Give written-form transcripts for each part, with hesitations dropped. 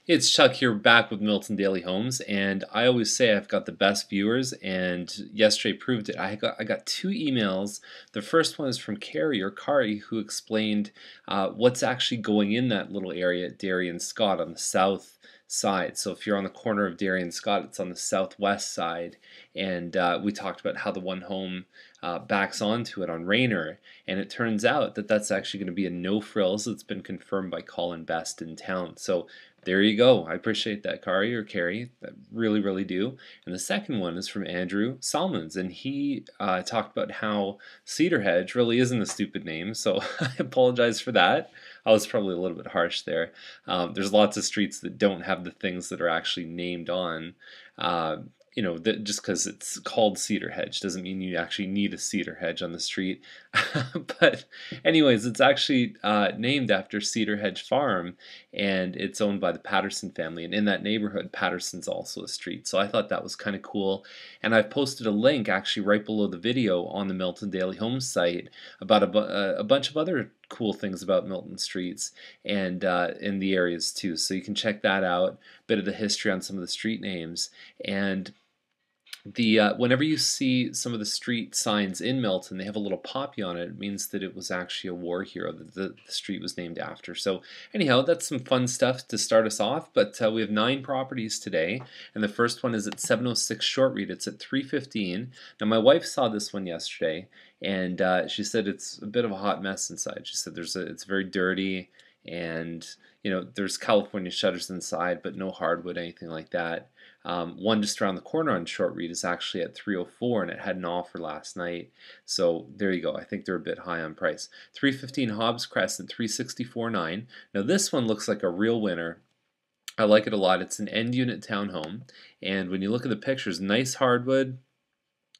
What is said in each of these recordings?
It's Chuck here back with Milton Daily Homes, and I always say I've got the best viewers, and yesterday proved it. I got two emails. The first one is from Carrie or Kari, who explained what's actually going in that little area at Derry and Scott on the south side. So if you're on the corner of Derry and Scott, it's on the southwest side, and we talked about how the one home backs onto it on Rainer, and it turns out that that's actually going to be a no frills. It's been confirmed by Colin Best in town. So there you go. I appreciate that, Kari or Carrie. I really, really do. And the second one is from Andrew Salmons, and he talked about how Cedar Hedge really isn't a stupid name, so I apologize for that. I was probably a little bit harsh there. There's lots of streets that don't have the things that are actually named on. Just because it's called Cedar Hedge doesn't mean you actually need a cedar hedge on the street. But anyways, it's actually named after Cedar Hedge Farm, and it's owned by the Patterson family. And in that neighborhood, Patterson's also a street. So I thought that was kind of cool. And I've posted a link actually right below the video on the Milton Daily Homes site about a bunch of other cool things about Milton streets and in the areas too. So you can check that out, a bit of the history on some of the street names. And whenever you see some of the street signs in Milton, they have a little poppy on it. It means that it was actually a war hero that the street was named after. So anyhow, that's some fun stuff to start us off. But we have 9 properties today, and the first one is at 706 Shortreed. It's at 315. Now my wife saw this one yesterday, and she said it's a bit of a hot mess inside. She said it's very dirty, and there's California shutters inside, but no hardwood, anything like that. One just around the corner on Shortreed is actually at 304, and it had an offer last night. So there you go. I think they're a bit high on price. 315 Hobbs Crescent, 364.9. Now this one looks like a real winner. I like it a lot. It's an end unit townhome, and when you look at the pictures, nice hardwood,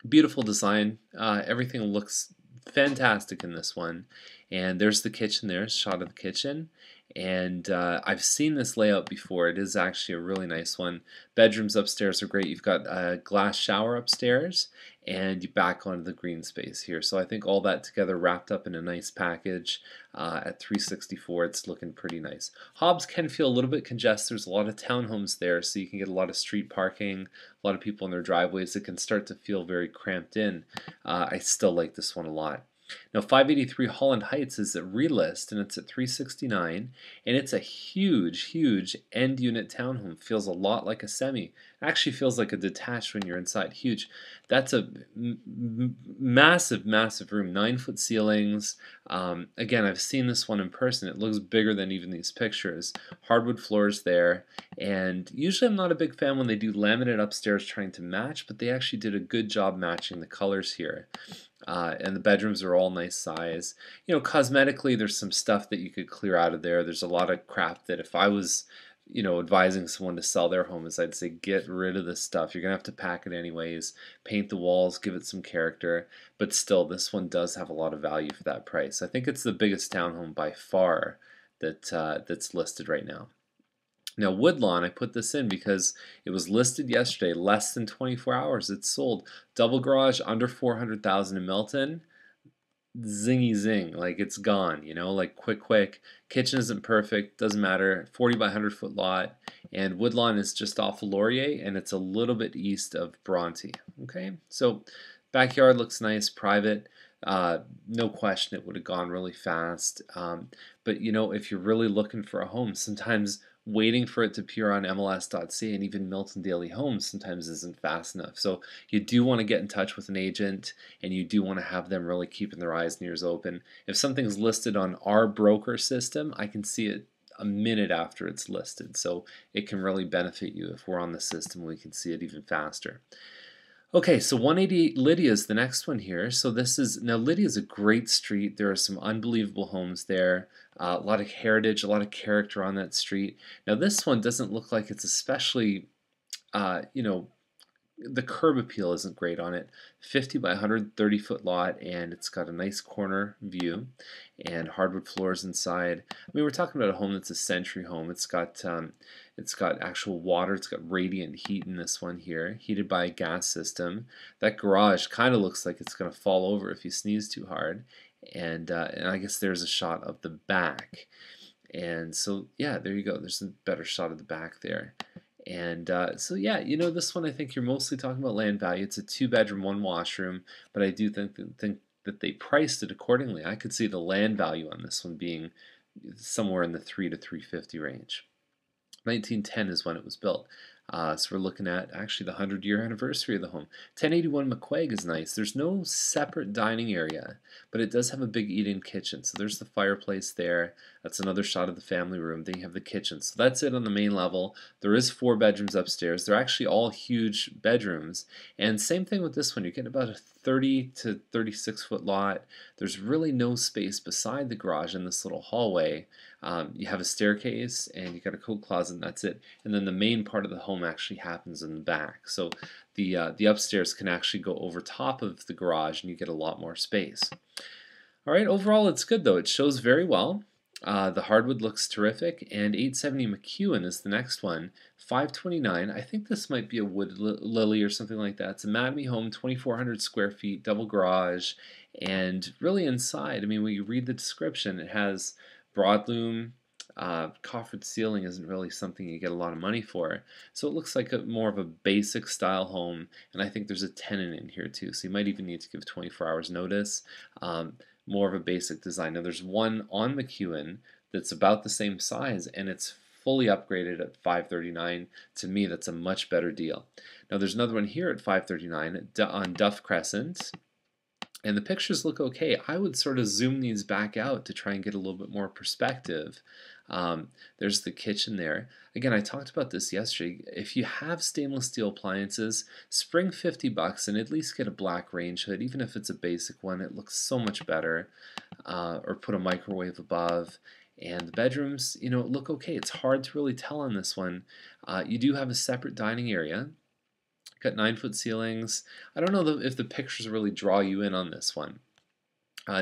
beautiful design. Everything looks fantastic in this one. And there's the kitchen there, shot of the kitchen. And I've seen this layout before. It is actually a really nice one. Bedrooms upstairs are great. You've got a glass shower upstairs, and you back onto the green space here. So I think all that together wrapped up in a nice package at 364. It's looking pretty nice. Hobbs can feel a little bit congested. There's a lot of townhomes there, so you can get a lot of street parking, a lot of people in their driveways. It can start to feel very cramped in. I still like this one a lot. Now 583 Holland Heights is a relist, and it's at 369, and it's a huge end unit townhome. Feels a lot like a semi. It actually feels like a detached when you're inside. Huge. That's a massive room. 9-foot ceilings. Again, I've seen this one in person. It looks bigger than even these pictures. Hardwood floors there, and usually I'm not a big fan when they do laminate upstairs trying to match, but they actually did a good job matching the colors here. And the bedrooms are all nice size. Cosmetically, there's some stuff that you could clear out of there. There's a lot of crap that if I was, advising someone to sell their homes, I'd say get rid of this stuff. You're gonna have to pack it anyways, paint the walls, give it some character. But still, this one does have a lot of value for that price. I think it's the biggest townhome by far that's listed right now. Now Woodlawn, I put this in because it was listed yesterday, less than 24 hours. It's sold. Double garage, under 400,000 in Milton. Zingy zing, like it's gone, like quick. Kitchen isn't perfect, doesn't matter. 40 by 100-foot lot, and Woodlawn is just off of Laurier, and it's a little bit east of Bronte. Okay, so backyard looks nice, private. No question it would have gone really fast. But if you're really looking for a home, sometimes waiting for it to appear on MLS.ca and even Milton Daily Homes sometimes isn't fast enough. So you do want to get in touch with an agent, and you do want to have them really keeping their eyes and ears open. If something's listed on our broker system, I can see it a minute after it's listed. So it can really benefit you. If we're on the system, we can see it even faster. Okay, so 188 Lydia is the next one here. So now Lydia is a great street. There are some unbelievable homes there. A lot of heritage, a lot of character on that street. Now this one doesn't look like it's especially, the curb appeal isn't great on it. 50 by 130-foot lot, and it's got a nice corner view and hardwood floors inside. I mean, we're talking about a home that's a century home. It's got actual water. It's got radiant heat in this one here, heated by a gas system. That garage kind of looks like it's going to fall over if you sneeze too hard. And I guess there's a shot of the back. And so yeah, there you go. There's a better shot of the back there. And so yeah, this one I think you're mostly talking about land value. It's a 2-bedroom, 1 washroom, but I do think that they priced it accordingly. I could see the land value on this one being somewhere in the 3 to 350 range. 1910 is when it was built. So we're looking at actually the 100-year anniversary of the home. 1081 McQuaig is nice. There's no separate dining area, but it does have a big eat-in kitchen. So there's the fireplace there. That's another shot of the family room. Then you have the kitchen. So that's it on the main level. There is 4 bedrooms upstairs. They're actually all huge bedrooms. And same thing with this one. You're getting about a 30 to 36 foot lot. There's really no space beside the garage in this little hallway. You have a staircase and you got a coat closet, and that's it. And then the main part of the home actually happens in the back. So the upstairs can actually go over top of the garage, and you get a lot more space. All right, overall it's good though. It shows very well. The hardwood looks terrific, and 870 McEwen is the next one. 529. I think this might be a wood lily or something like that. It's a Mattamy home, 2,400 square feet, double garage, and really inside, I mean, when you read the description, it has broadloom. Coffered ceiling isn't really something you get a lot of money for, so it looks like more of a basic style home, and I think there's a tenant in here too, so you might even need to give 24 hours notice. More of a basic design. Now there's one on McEwen that's about the same size, and it's fully upgraded at 539. To me, that's a much better deal. Now there's another one here at 539 on Duff Crescent, and the pictures look okay. I would sort of zoom these back out to try and get a little bit more perspective. There's the kitchen there. Again, I talked about this yesterday. If you have stainless steel appliances, spring $50 and at least get a black range hood. Even if it's a basic one, it looks so much better. Or put a microwave above. And the bedrooms, look okay. It's hard to really tell on this one. You do have a separate dining area. Got 9-foot ceilings. I don't know if the pictures really draw you in on this one.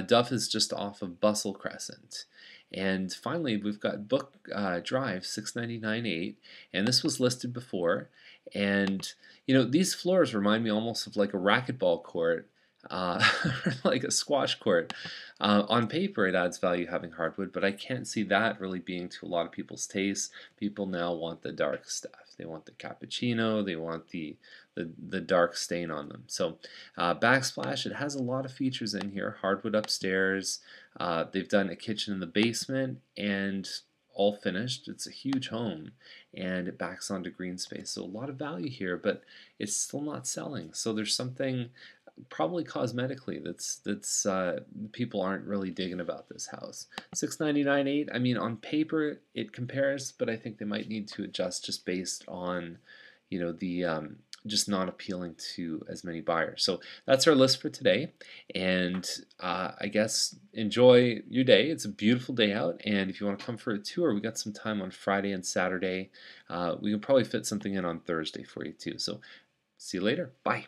Duff is just off of Bustle Crescent. And finally, we've got Book Drive, 699.8, and this was listed before. And these floors remind me almost of like a racquetball court, like a squash court. On paper, it adds value having hardwood, but I can't see that really being to a lot of people's taste. People now want the dark stuff. They want the cappuccino. They want the dark stain on them. So backsplash, it has a lot of features in here. Hardwood upstairs. They've done a kitchen in the basement and all finished. It's a huge home and it backs onto green space. So a lot of value here, but it's still not selling. So there's something probably cosmetically that's people aren't really digging about this house. 699.8. I mean, on paper it compares, but I think they might need to adjust just based on the just not appealing to as many buyers. So that's our list for today, and I guess enjoy your day. It's a beautiful day out, and if you want to come for a tour, we got some time on Friday and Saturday. We can probably fit something in on Thursday for you too. So see you later. Bye.